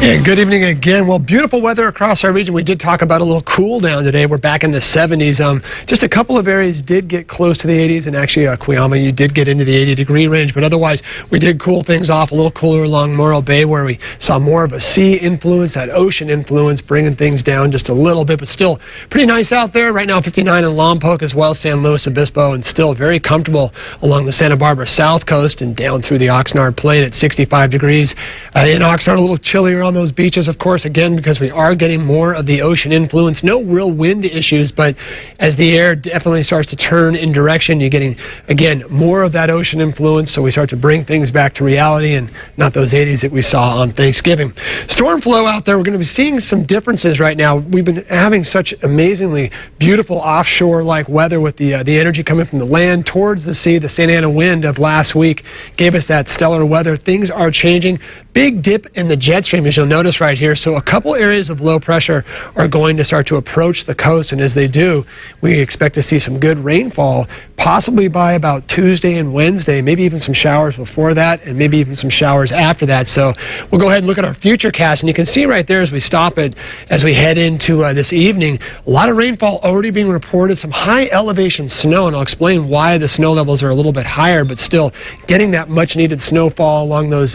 And good evening again. Well, beautiful weather across our region. We did talk about a little cool down today. We're back in the 70s. Just a couple of areas did get close to the 80s, and actually Cuyama, you did get into the 80-degree range, but otherwise we did cool things off a little cooler along Memorial Bay, where we saw more of a sea influence, that ocean influence, bringing things down just a little bit, but still pretty nice out there. Right now 59 in Lompoc as well, San Luis Obispo, and still very comfortable along the Santa Barbara south coast and down through the Oxnard Plain at 65 degrees. In Oxnard, a little chillier on those beaches, of course, again, because we are getting more of the ocean influence. No real wind issues, but as the air definitely starts to turn in direction, you're getting, again, more of that ocean influence, so we start to bring things back to reality and not those 80s that we saw on Thanksgiving. Storm flow out there, we're going to be seeing some differences right now. We've been having such amazingly beautiful offshore-like weather with the energy coming from the land towards the sea. The Santa Ana wind of last week gave us that stellar weather. Things are changing. Big dip in the jet stream, as you'll notice right here. So a couple areas of low pressure are going to start to approach the coast, and as they do, we expect to see some good rainfall, possibly by about Tuesday and Wednesday, maybe even some showers before that, and maybe even some showers after that. So we'll go ahead and look at our future cast, and you can see right there as we stop it, as we head into this evening, a lot of rainfall already being reported, some high elevation snow, and I'll explain why the snow levels are a little bit higher, but still getting that much needed snowfall along those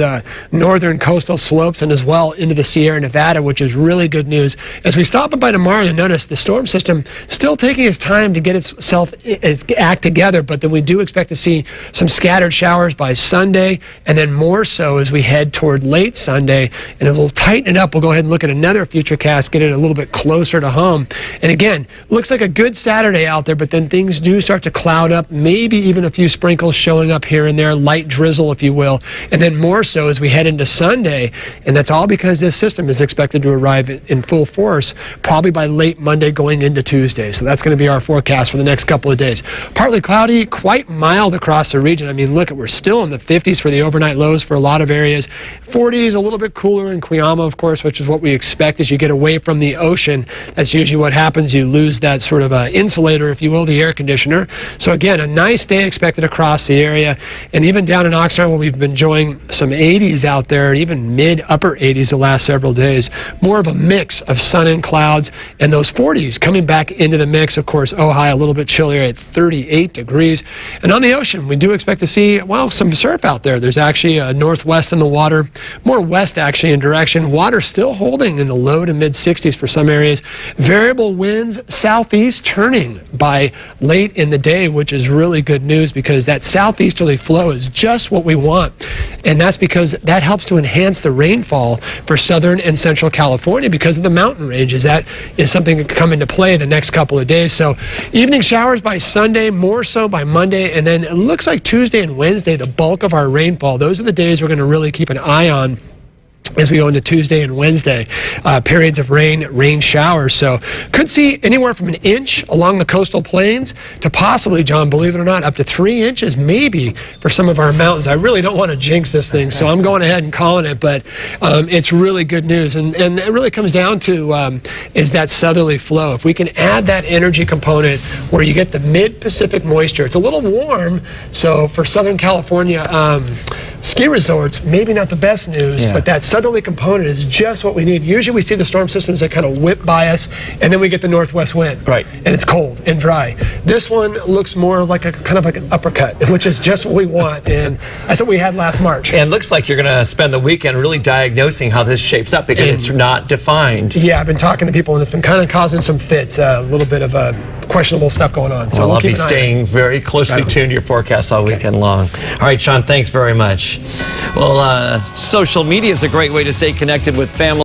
northern coastal slopes and as well into the Sierra Nevada, which is really good news. As we stop it by tomorrow, you'll notice the storm system still taking its time to get its act together, but then we do expect to see some scattered showers by Sunday, and then more so as we head toward late Sunday, and it will tighten it up. We'll go ahead and look at another future cast, get it a little bit closer to home. And again, looks like a good Saturday out there, but then things do start to cloud up, maybe even a few sprinkles showing up here and there, light drizzle, if you will, and then more so as we head into Sunday, and that's all because this system is expected to arrive in full force probably by late Monday going into Tuesday. So that's going to be our forecast for the next couple of days. Partly cloudy, quite mild across the region. I mean, look, we're still in the 50s for the overnight lows for a lot of areas. 40s, a little bit cooler in Cuyama, of course, which is what we expect as you get away from the ocean. That's usually what happens. You lose that sort of insulator, if you will, the air conditioner. So again, a nice day expected across the area, and even down in Oxnard where we've been enjoying some 80s out there, even mid-upper 80s the last several days. More of a mix of sun and clouds, and those 40s coming back into the mix. Of course, Ojai a little bit chillier at 38 degrees. And on the ocean, we do expect to see, well, some surf out there. There's actually a northwest in the water, more west actually in direction. Water still holding in the low to mid 60s for some areas. Variable winds southeast turning by late in the day, which is really good news because that southeasterly flow is just what we want. And that's because that helps to enhance the rainfall for southern and central California because of the mountain ranges. That is something that can come into play the next couple of days. So evening showers by Sunday, more so by Monday, and then it looks like Tuesday and Wednesday, the bulk of our rainfall. Those are the days we're going to really keep an eye on as we go into Tuesday and Wednesday, periods of rain showers. So could see anywhere from an inch along the coastal plains to possibly, John, believe it or not, up to 3 inches maybe for some of our mountains. I really don't want to jinx this thing, so I'm going ahead and calling it, but it's really good news. And it really comes down to is that southerly flow. If we can add that energy component where you get the mid-Pacific moisture, it's a little warm, so for Southern California, ski resorts, maybe not the best news, but that southerly component is just what we need. Usually we see the storm systems that kind of whip by us, and then we get the northwest wind. Right. And it's cold and dry. This one looks more like a kind of like an uppercut, which is just what we want, and that's what we had last March. And it looks like you're going to spend the weekend really diagnosing how this shapes up because it's not defined. Yeah, I've been talking to people, and it's been kind of causing some fits, a little bit of questionable stuff going on. So well, I'll be staying very closely tuned to your forecast all weekend long. All right, Sean, thanks very much. Well, social media is a great way to stay connected with family.